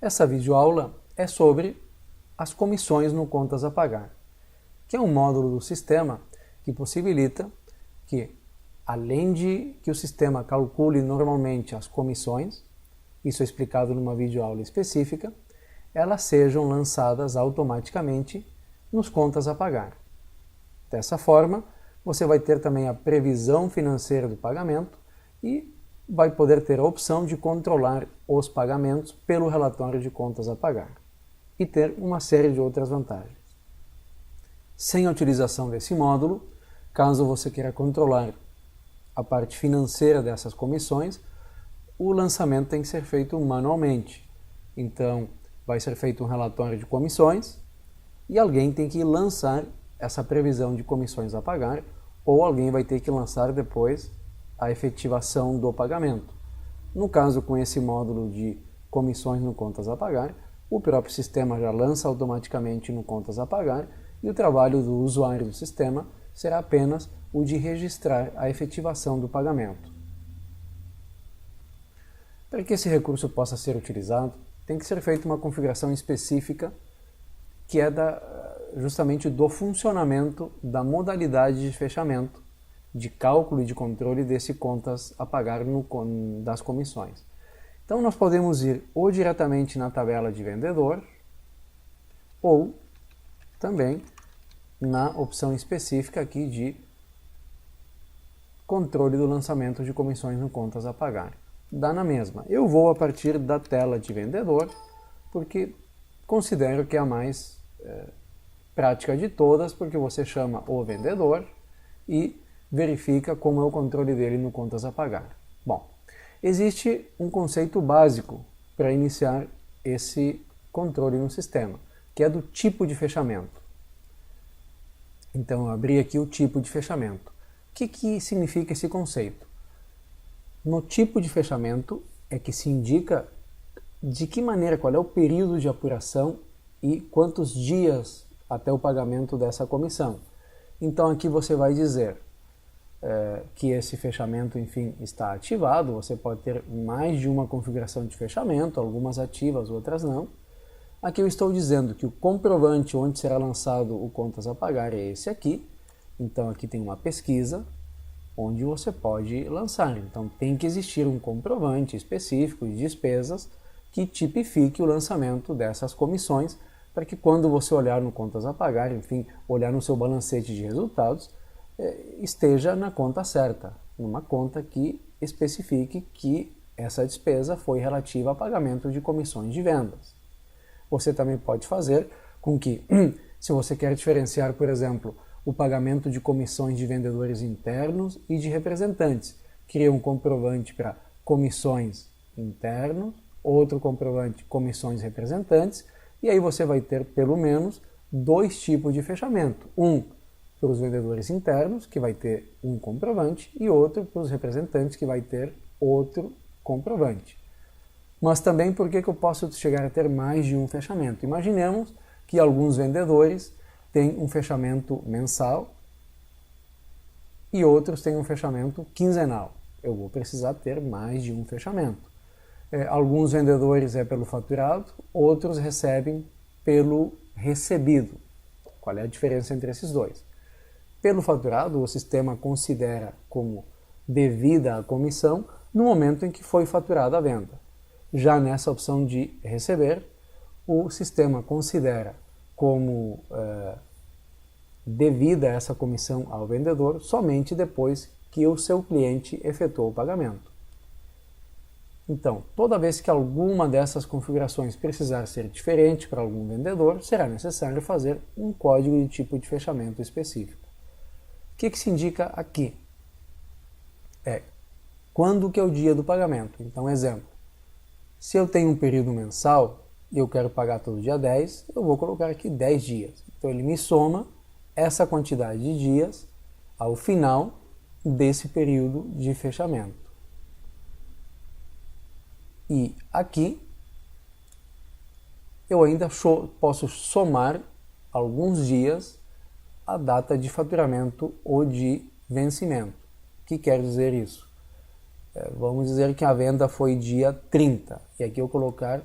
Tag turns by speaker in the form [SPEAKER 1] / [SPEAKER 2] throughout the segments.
[SPEAKER 1] Essa videoaula é sobre as comissões no Contas a Pagar, que é um módulo do sistema que possibilita que, além de que o sistema calcule normalmente as comissões, isso é explicado numa videoaula específica, elas sejam lançadas automaticamente nos Contas a Pagar. Dessa forma, você vai ter também a previsão financeira do pagamento e vai poder ter a opção de controlar os pagamentos pelo relatório de contas a pagar e ter uma série de outras vantagens. Sem a utilização desse módulo, caso você queira controlar a parte financeira dessas comissões, o lançamento tem que ser feito manualmente. Então, vai ser feito um relatório de comissões e alguém tem que lançar essa previsão de comissões a pagar, ou alguém vai ter que lançar depois a efetivação do pagamento. No caso, com esse módulo de comissões no Contas a Pagar, o próprio sistema já lança automaticamente no Contas a Pagar e o trabalho do usuário do sistema será apenas o de registrar a efetivação do pagamento. Para que esse recurso possa ser utilizado, tem que ser feita uma configuração específica que é justamente do funcionamento da modalidade de fechamento, de cálculo e de controle desse contas a pagar das comissões. Então nós podemos ir ou diretamente na tabela de vendedor, ou também na opção específica aqui de controle do lançamento de comissões no contas a pagar. Dá na mesma. Eu vou a partir da tela de vendedor, porque considero que é a mais prática de todas, porque você chama o vendedor e verifica como é o controle dele no contas a pagar. Bom, existe um conceito básico para iniciar esse controle no sistema, que é do tipo de fechamento. Então eu abri aqui o tipo de fechamento. O que significa esse conceito? No tipo de fechamento é que se indica de que maneira, qual é o período de apuração e quantos dias até o pagamento dessa comissão. Então aqui você vai dizer que esse fechamento, enfim, está ativado. Você pode ter mais de uma configuração de fechamento, algumas ativas, outras não. Aqui eu estou dizendo que o comprovante onde será lançado o contas a pagar é esse aqui. Então aqui tem uma pesquisa onde você pode lançar. Então tem que existir um comprovante específico de despesas que tipifique o lançamento dessas comissões, para que quando você olhar no contas a pagar, enfim, olhar no seu balancete de resultados, esteja na conta certa, numa conta que especifique que essa despesa foi relativa a pagamento de comissões de vendas. Você também pode fazer com que, se você quer diferenciar, por exemplo, o pagamento de comissões de vendedores internos e de representantes, cria um comprovante para comissões internos, outro comprovante comissões representantes, e aí você vai ter pelo menos dois tipos de fechamento. Um para os vendedores internos, que vai ter um comprovante, e outro para os representantes, que vai ter outro comprovante. Mas também por que eu posso chegar a ter mais de um fechamento? Imaginemos que alguns vendedores têm um fechamento mensal e outros têm um fechamento quinzenal. Eu vou precisar ter mais de um fechamento. Alguns vendedores é pelo faturado, outros recebem pelo recebido. Qual é a diferença entre esses dois? Pelo faturado, o sistema considera como devida a comissão no momento em que foi faturada a venda. Já nessa opção de receber, o sistema considera como devida essa comissão ao vendedor somente depois que o seu cliente efetuou o pagamento. Então, toda vez que alguma dessas configurações precisar ser diferente para algum vendedor, será necessário fazer um código de tipo de fechamento específico. O que se indica aqui? Quando que é o dia do pagamento. Então, exemplo, se eu tenho um período mensal e eu quero pagar todo dia 10, eu vou colocar aqui 10 dias. Então, ele me soma essa quantidade de dias ao final desse período de fechamento. E aqui eu ainda posso somar alguns dias a data de faturamento ou de vencimento. O que quer dizer isso? Vamos dizer que a venda foi dia 30, e aqui eu colocar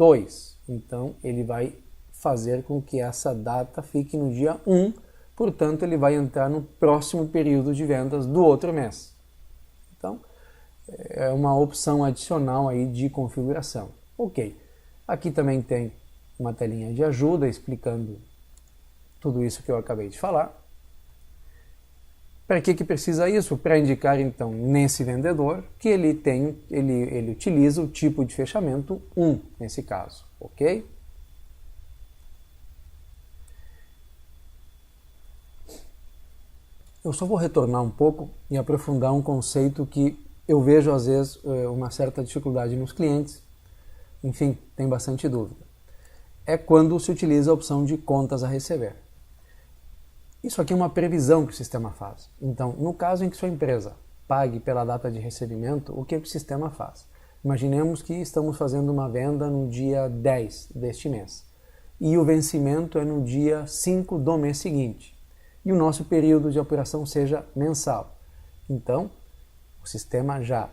[SPEAKER 1] 2. Então, ele vai fazer com que essa data fique no dia 1, portanto, ele vai entrar no próximo período de vendas do outro mês. Então, é uma opção adicional aí de configuração. Ok, aqui também tem uma telinha de ajuda explicando tudo isso que eu acabei de falar. Para que precisa isso? Para indicar então nesse vendedor que ele utiliza o tipo de fechamento 1 nesse caso, ok? Eu só vou retornar um pouco e aprofundar um conceito que eu vejo às vezes uma certa dificuldade nos clientes, enfim, tem bastante dúvida. É quando se utiliza a opção de contas a receber. Isso aqui é uma previsão que o sistema faz. Então, no caso em que sua empresa pague pela data de recebimento, o que o sistema faz? Imaginemos que estamos fazendo uma venda no dia 10 deste mês e o vencimento é no dia 5 do mês seguinte e o nosso período de apuração seja mensal. Então, o sistema já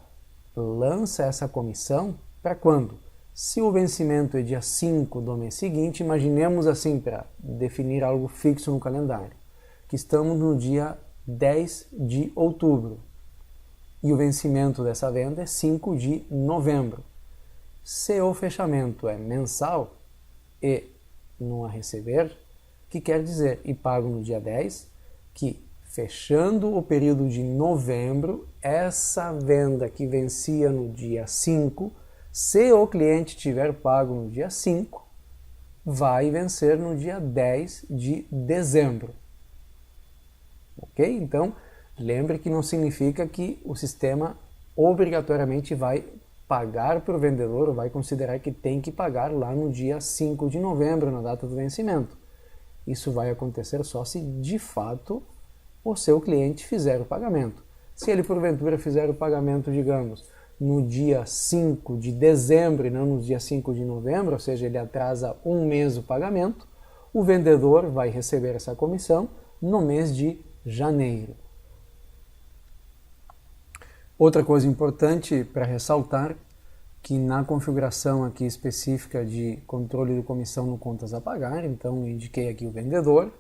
[SPEAKER 1] lança essa comissão para quando? Se o vencimento é dia 5 do mês seguinte, imaginemos assim para definir algo fixo no calendário, que estamos no dia 10 de outubro e o vencimento dessa venda é 5 de novembro. Se o fechamento é mensal e não a receber, o que quer dizer? E pago no dia 10, que fechando o período de novembro, essa venda que vencia no dia 5, se o cliente tiver pago no dia 5, vai vencer no dia 10 de dezembro. Ok? Então, lembre que não significa que o sistema obrigatoriamente vai pagar para o vendedor ou vai considerar que tem que pagar lá no dia 5 de novembro, na data do vencimento. Isso vai acontecer só se de fato o seu cliente fizer o pagamento. Se ele porventura fizer o pagamento, digamos, no dia 5 de dezembro e não no dia 5 de novembro, ou seja, ele atrasa um mês o pagamento, o vendedor vai receber essa comissão no mês de janeiro. Outra coisa importante para ressaltar, que na configuração aqui específica de controle de comissão no contas a pagar, então eu indiquei aqui o vendedor,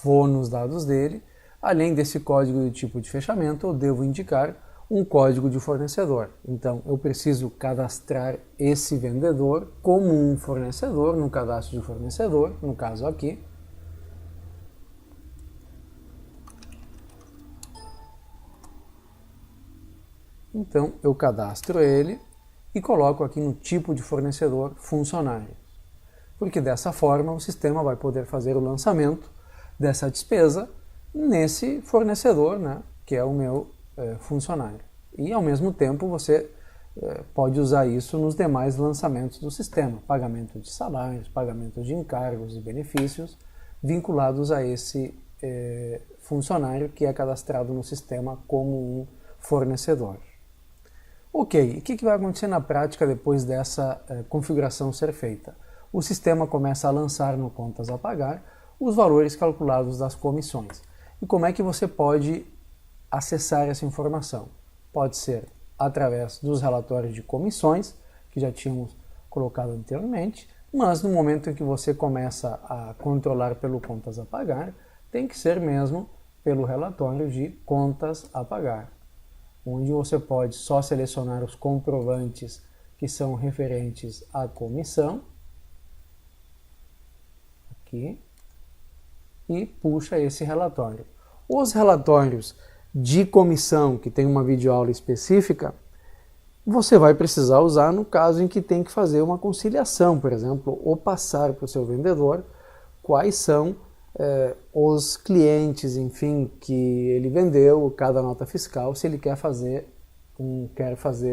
[SPEAKER 1] vou nos dados dele, além desse código de tipo de fechamento, eu devo indicar um código de fornecedor. Então eu preciso cadastrar esse vendedor como um fornecedor no cadastro de fornecedor, no caso aqui. Então eu cadastro ele e coloco aqui no tipo de fornecedor funcionários. Porque dessa forma o sistema vai poder fazer o lançamento dessa despesa nesse fornecedor, né, que é o meu funcionário. E ao mesmo tempo você pode usar isso nos demais lançamentos do sistema, pagamento de salários, pagamento de encargos e benefícios vinculados a esse funcionário que é cadastrado no sistema como um fornecedor. Ok, o que vai acontecer na prática depois dessa configuração ser feita? O sistema começa a lançar no contas a pagar os valores calculados das comissões. E como é que você pode acessar essa informação? Pode ser através dos relatórios de comissões, que já tínhamos colocado anteriormente, mas no momento em que você começa a controlar pelo contas a pagar, tem que ser mesmo pelo relatório de contas a pagar, onde você pode só selecionar os comprovantes que são referentes à comissão, aqui, e puxa esse relatório. Os relatórios de comissão, que tem uma videoaula específica, você vai precisar usar no caso em que tem que fazer uma conciliação, por exemplo, ou passar para o seu vendedor quais são os clientes, enfim, que ele vendeu, cada nota fiscal, se ele quer fazer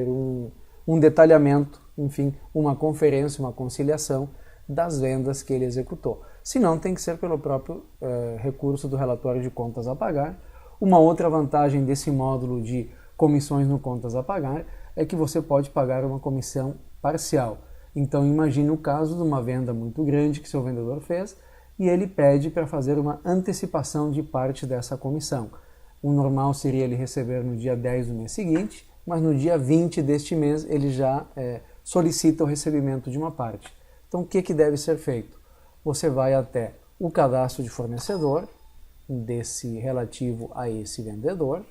[SPEAKER 1] um detalhamento, enfim, uma conferência, uma conciliação das vendas que ele executou. Se não, tem que ser pelo próprio recurso do relatório de contas a pagar. Uma outra vantagem desse módulo de comissões no contas a pagar é que você pode pagar uma comissão parcial. Então imagine o caso de uma venda muito grande que seu vendedor fez e ele pede para fazer uma antecipação de parte dessa comissão. O normal seria ele receber no dia 10 do mês seguinte, mas no dia 20 deste mês ele já solicita o recebimento de uma parte. Então, o que deve ser feito? Você vai até o cadastro de fornecedor, desse relativo a esse vendedor,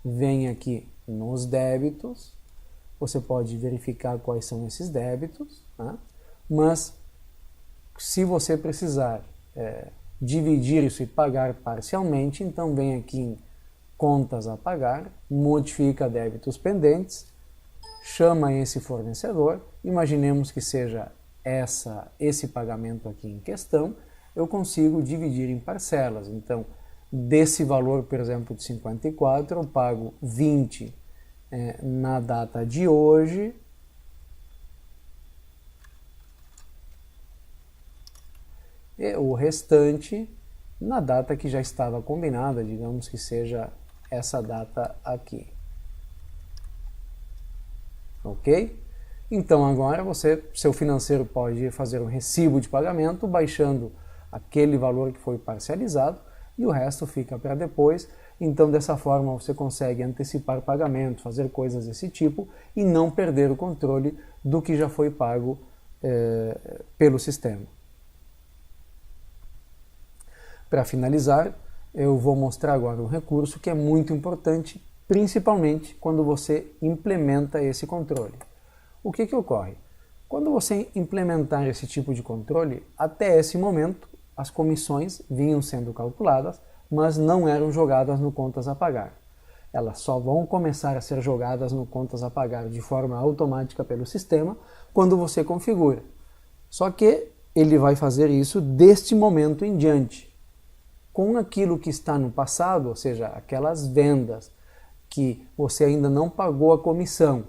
[SPEAKER 1] vem aqui nos débitos, você pode verificar quais são esses débitos, né? Mas se você precisar dividir isso e pagar parcialmente, então vem aqui em contas a pagar, modifica débitos pendentes, chama esse fornecedor, imaginemos que seja esse pagamento aqui em questão, eu consigo dividir em parcelas. Então, desse valor, por exemplo, de 54, eu pago 20 na data de hoje, e o restante na data que já estava combinada, digamos que seja essa data aqui. Ok? Então agora seu financeiro pode fazer um recibo de pagamento baixando aquele valor que foi parcializado e o resto fica para depois. Então dessa forma você consegue antecipar pagamento, fazer coisas desse tipo e não perder o controle do que já foi pago pelo sistema. Para finalizar, eu vou mostrar agora um recurso que é muito importante, principalmente quando você implementa esse controle. O que ocorre? Quando você implementar esse tipo de controle, até esse momento as comissões vinham sendo calculadas, mas não eram jogadas no contas a pagar. Elas só vão começar a ser jogadas no contas a pagar de forma automática pelo sistema quando você configura. Só que ele vai fazer isso deste momento em diante. Com aquilo que está no passado, ou seja, aquelas vendas que você ainda não pagou a comissão,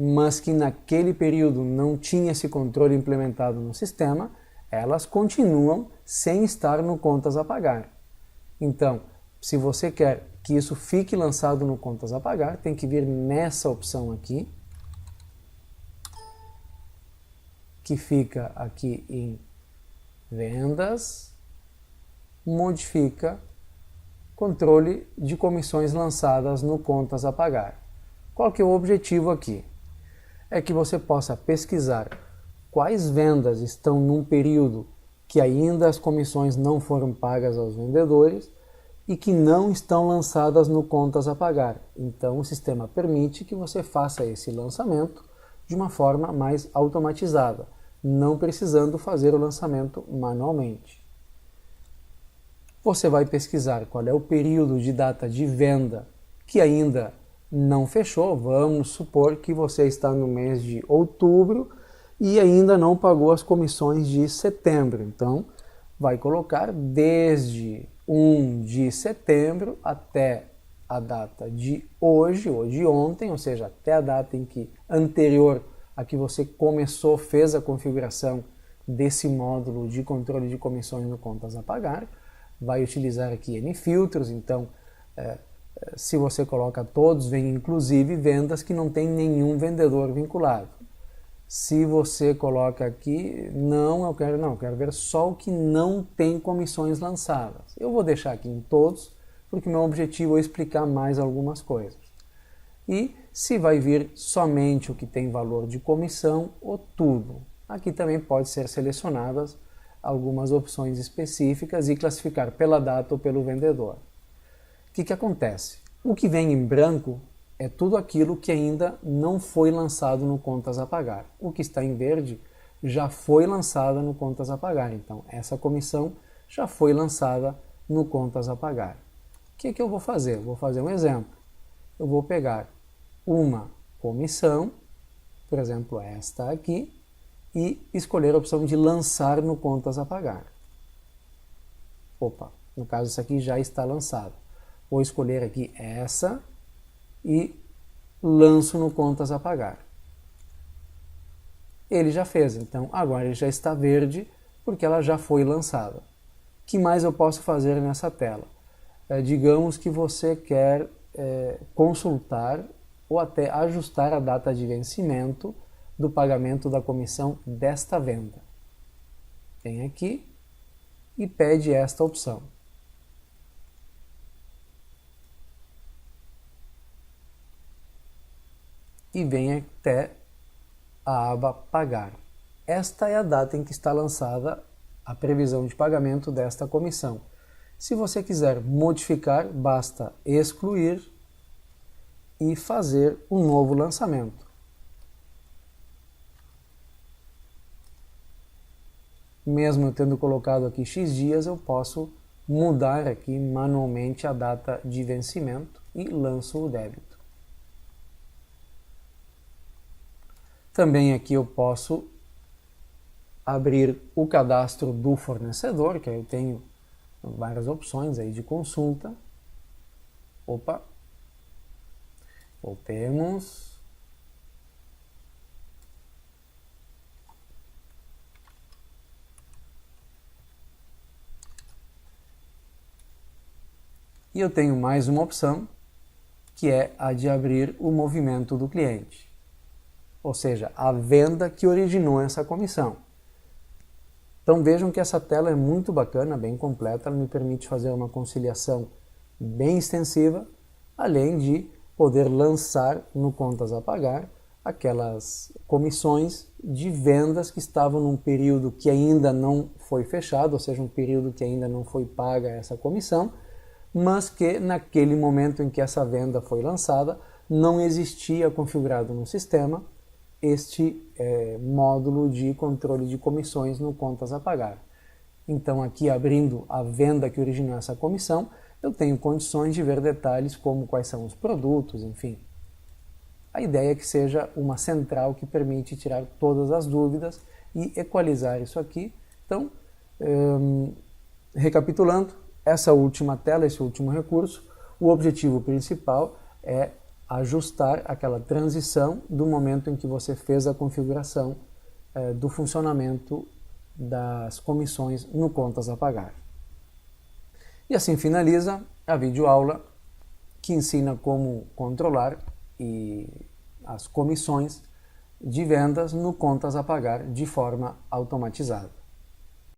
[SPEAKER 1] mas que naquele período não tinha esse controle implementado no sistema, elas continuam sem estar no contas a pagar. Então, se você quer que isso fique lançado no contas a pagar, tem que vir nessa opção aqui, que fica aqui em vendas, modifica controle de comissões lançadas no contas a pagar. Qual que é o objetivo aqui? É que você possa pesquisar quais vendas estão num período que ainda as comissões não foram pagas aos vendedores e que não estão lançadas no contas a pagar. Então o sistema permite que você faça esse lançamento de uma forma mais automatizada, não precisando fazer o lançamento manualmente. Você vai pesquisar qual é o período de data de venda que ainda não fechou. Vamos supor que você está no mês de outubro e ainda não pagou as comissões de setembro. Então, vai colocar desde 1 de setembro até a data de hoje, ou de ontem, ou seja, até a data em que anterior a que você começou, fez a configuração desse módulo de controle de comissões no contas a pagar. Vai utilizar aqui N filtros, então se você coloca todos, vem inclusive vendas que não tem nenhum vendedor vinculado. Se você coloca aqui, eu quero ver só o que não tem comissões lançadas. Eu vou deixar aqui em todos, porque meu objetivo é explicar mais algumas coisas. E se vai vir somente o que tem valor de comissão ou tudo. Aqui também pode ser selecionadas algumas opções específicas e classificar pela data ou pelo vendedor. O que acontece? O que vem em branco é tudo aquilo que ainda não foi lançado no contas a pagar. O que está em verde já foi lançado no contas a pagar. Então, essa comissão já foi lançada no contas a pagar. O que eu vou fazer? Eu vou fazer um exemplo. Eu vou pegar uma comissão, por exemplo, esta aqui, e escolher a opção de lançar no contas a pagar. Opa, no caso isso aqui já está lançado. Vou escolher aqui essa e lanço no contas a pagar. Ele já fez, então agora ele já está verde porque ela já foi lançada. O que mais eu posso fazer nessa tela? Digamos que você quer consultar ou até ajustar a data de vencimento do pagamento da comissão desta venda. Vem aqui e pede esta opção. E vem até a aba Pagar. Esta é a data em que está lançada a previsão de pagamento desta comissão. Se você quiser modificar, basta excluir e fazer um novo lançamento. Mesmo eu tendo colocado aqui X dias, eu posso mudar aqui manualmente a data de vencimento e lanço o débito. Também aqui eu posso abrir o cadastro do fornecedor, que aí eu tenho várias opções aí de consulta. Opa! Voltemos. E eu tenho mais uma opção, que é a de abrir o movimento do cliente, ou seja, a venda que originou essa comissão. Então vejam que essa tela é muito bacana, bem completa, ela me permite fazer uma conciliação bem extensiva, além de poder lançar no Contas a Pagar aquelas comissões de vendas que estavam num período que ainda não foi fechado, ou seja, um período que ainda não foi paga essa comissão, mas que naquele momento em que essa venda foi lançada, não existia configurado no sistema este módulo de controle de comissões no Contas a Pagar. Então aqui abrindo a venda que originou essa comissão, eu tenho condições de ver detalhes como quais são os produtos, enfim. A ideia é que seja uma central que permite tirar todas as dúvidas e equalizar isso aqui. Então, recapitulando, essa última tela, esse último recurso, o objetivo principal é ajustar aquela transição do momento em que você fez a configuração do funcionamento das comissões no Contas a Pagar. E assim finaliza a videoaula que ensina como controlar as comissões de vendas no Contas a Pagar de forma automatizada.